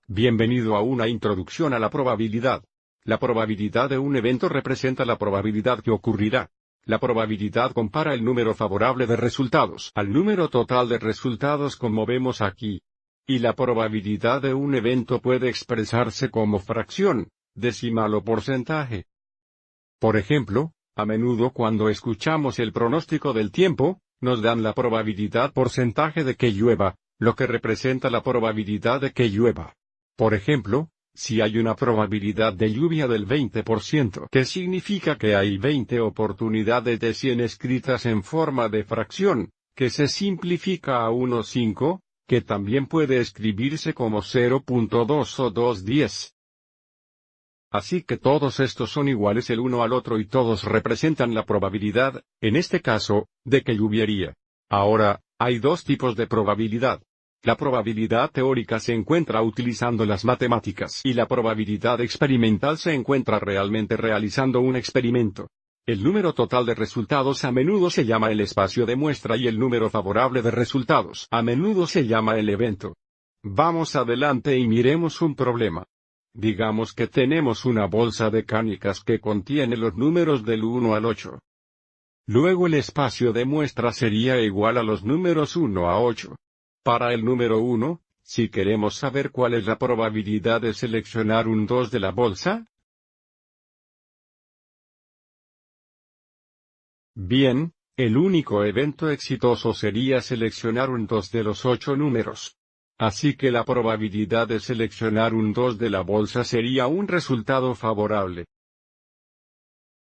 Bienvenido a una introducción a la probabilidad. La probabilidad de un evento representa la probabilidad que ocurrirá. La probabilidad compara el número favorable de resultados al número total de resultados como vemos aquí. Y la probabilidad de un evento puede expresarse como fracción, decimal o porcentaje. Por ejemplo, a menudo cuando escuchamos el pronóstico del tiempo, nos dan la probabilidad porcentaje de que llueva, lo que representa la probabilidad de que llueva. Por ejemplo, si hay una probabilidad de lluvia del 20%, que significa que hay 20 oportunidades de 100 escritas en forma de fracción, que se simplifica a 1/5, que también puede escribirse como 0.2 o 2/10. Así que todos estos son iguales el uno al otro y todos representan la probabilidad, en este caso, de que llovería. Ahora, hay dos tipos de probabilidad. La probabilidad teórica se encuentra utilizando las matemáticas y la probabilidad experimental se encuentra realmente realizando un experimento. El número total de resultados a menudo se llama el espacio de muestra y el número favorable de resultados a menudo se llama el evento. Vamos adelante y miremos un problema. Digamos que tenemos una bolsa de canicas que contiene los números del 1 al 8. Luego el espacio de muestra sería igual a los números 1 a 8. Para el número 1, si queremos saber cuál es la probabilidad de seleccionar un 2 de la bolsa. Bien, el único evento exitoso sería seleccionar un 2 de los 8 números. Así que la probabilidad de seleccionar un 2 de la bolsa sería un resultado favorable.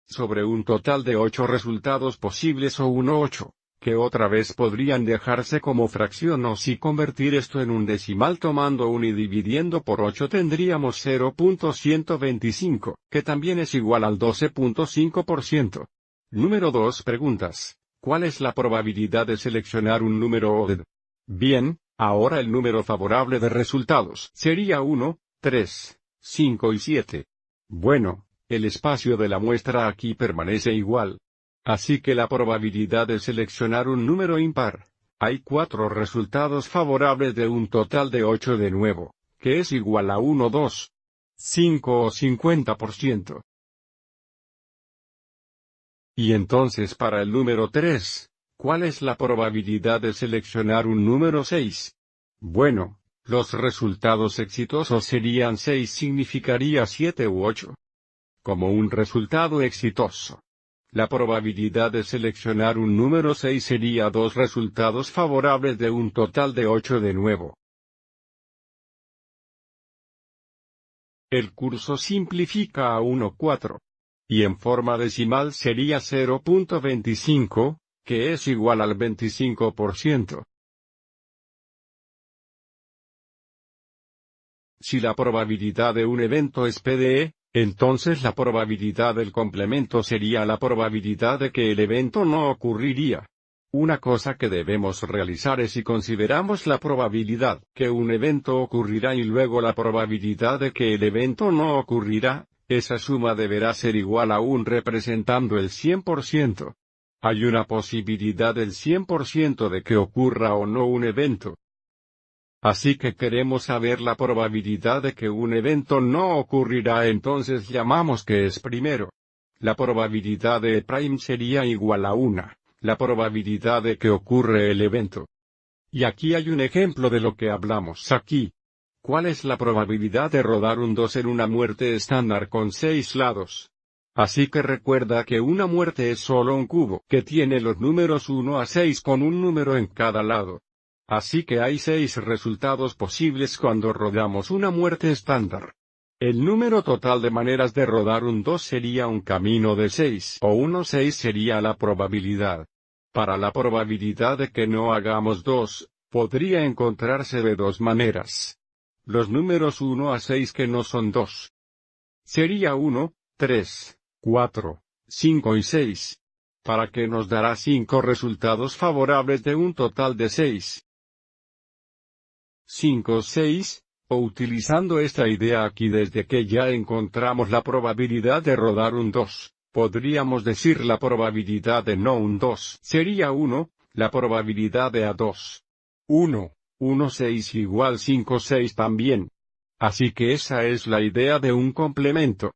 Sobre un total de 8 resultados posibles o 1/8, que otra vez podrían dejarse como fracción o si convertir esto en un decimal tomando 1 y dividiendo por 8 tendríamos 0.125, que también es igual al 12.5%. Número 2 preguntas. ¿Cuál es la probabilidad de seleccionar un número odd? Bien. Ahora el número favorable de resultados sería 1, 3, 5 y 7. Bueno, el espacio de la muestra aquí permanece igual. Así que la probabilidad de seleccionar un número impar. Hay 4 resultados favorables de un total de 8 de nuevo, que es igual a 1, 2, 5 o 50%. Y entonces para el número 3. ¿Cuál es la probabilidad de seleccionar un número 6? Bueno, los resultados exitosos serían 6 significaría 7 u 8. Como un resultado exitoso. La probabilidad de seleccionar un número 6 sería 2 resultados favorables de un total de 8 de nuevo. El curso simplifica a 1/4. Y en forma decimal sería 0.25. Que es igual al 25%. Si la probabilidad de un evento es PDE, entonces la probabilidad del complemento sería la probabilidad de que el evento no ocurriría. Una cosa que debemos realizar es si consideramos la probabilidad que un evento ocurrirá y luego la probabilidad de que el evento no ocurrirá, esa suma deberá ser igual a 1 representando el 100%. Hay una posibilidad del 100% de que ocurra o no un evento. Así que queremos saber la probabilidad de que un evento no ocurrirá, entonces llamamos que es primero. La probabilidad de E' sería igual a 1, la probabilidad de que ocurre el evento. Y aquí hay un ejemplo de lo que hablamos aquí. ¿Cuál es la probabilidad de rodar un 2 en una muerte estándar con 6 lados? Así que recuerda que una muerte es solo un cubo que tiene los números 1 a 6 con un número en cada lado. Así que hay 6 resultados posibles cuando rodamos una muerte estándar. El número total de maneras de rodar un 2 sería un camino de 6 o 1/6 sería la probabilidad. Para la probabilidad de que no hagamos 2, podría encontrarse de 2 maneras. Los números 1 a 6 que no son 2. Sería 1, 3. 4, 5 y 6. Para que nos dará 5 resultados favorables de un total de 6. 5, 6, o utilizando esta idea aquí desde que ya encontramos la probabilidad de rodar un 2, podríamos decir la probabilidad de no un 2 sería 1, la probabilidad de A2. 1, 1,6 igual 5,6 también. Así que esa es la idea de un complemento.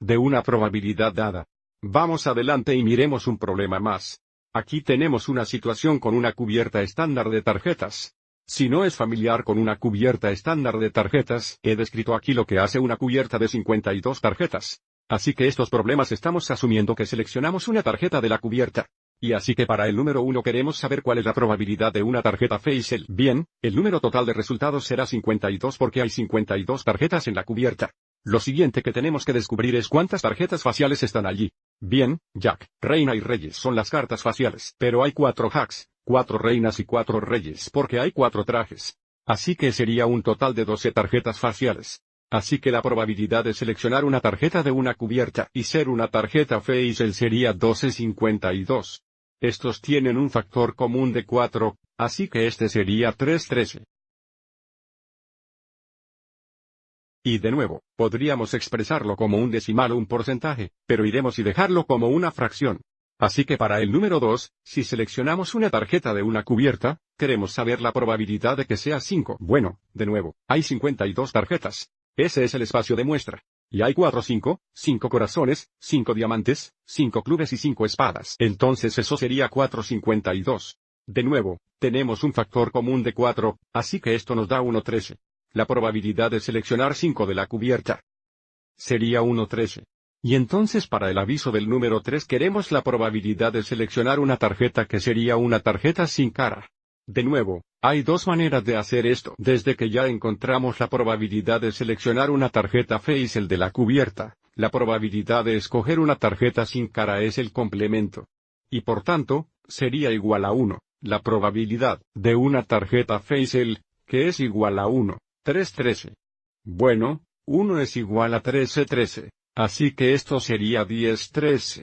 De una probabilidad dada. Vamos adelante y miremos un problema más. Aquí tenemos una situación con una cubierta estándar de tarjetas. Si no es familiar con una cubierta estándar de tarjetas, he descrito aquí lo que hace una cubierta de 52 tarjetas. Así que estos problemas estamos asumiendo que seleccionamos una tarjeta de la cubierta. Y así que para el número 1 queremos saber cuál es la probabilidad de una tarjeta facial. Bien, el número total de resultados será 52 porque hay 52 tarjetas en la cubierta. Lo siguiente que tenemos que descubrir es cuántas tarjetas faciales están allí. Bien, Jack, Reina y Reyes son las cartas faciales, pero hay 4 Jacks, 4 reinas y 4 reyes porque hay 4 trajes. Así que sería un total de 12 tarjetas faciales. Así que la probabilidad de seleccionar una tarjeta de una cubierta y ser una tarjeta facial sería 12,52. Estos tienen un factor común de 4, así que este sería 3,13. Y de nuevo, podríamos expresarlo como un decimal o un porcentaje, pero iremos y dejarlo como una fracción. Así que para el número 2, si seleccionamos una tarjeta de una cubierta, queremos saber la probabilidad de que sea 5. Bueno, de nuevo, hay 52 tarjetas. Ese es el espacio de muestra. Y hay 5 corazones, 5 diamantes, 5 clubes y 5 espadas. Entonces eso sería 4,52. De nuevo, tenemos un factor común de 4, así que esto nos da 1,13. La probabilidad de seleccionar 5 de la cubierta sería 1,13. Y entonces para el aviso del número 3 queremos la probabilidad de seleccionar una tarjeta que sería una tarjeta sin cara. De nuevo, hay dos maneras de hacer esto. Desde que ya encontramos la probabilidad de seleccionar una tarjeta facial de la cubierta, la probabilidad de escoger una tarjeta sin cara es el complemento. Y por tanto, sería igual a 1, la probabilidad de una tarjeta facial, que es igual a 1. 3,13. Bueno, 1 es igual a 13,13, así que esto sería 10,13.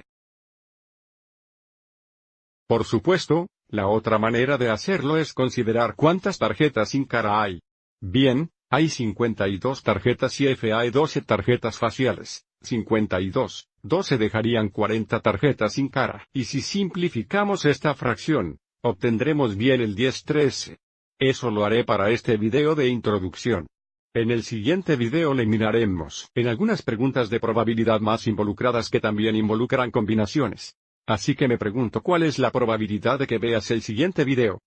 Por supuesto, la otra manera de hacerlo es considerar cuántas tarjetas sin cara hay. Bien, hay 52 tarjetas y hay 12 tarjetas faciales. 52, 12 dejarían 40 tarjetas sin cara. Y si simplificamos esta fracción, obtendremos bien el 10,13. Eso lo haré para este video de introducción. En el siguiente video le miraremos en algunas preguntas de probabilidad más involucradas que también involucran combinaciones. Así que me pregunto cuál es la probabilidad de que veas el siguiente video.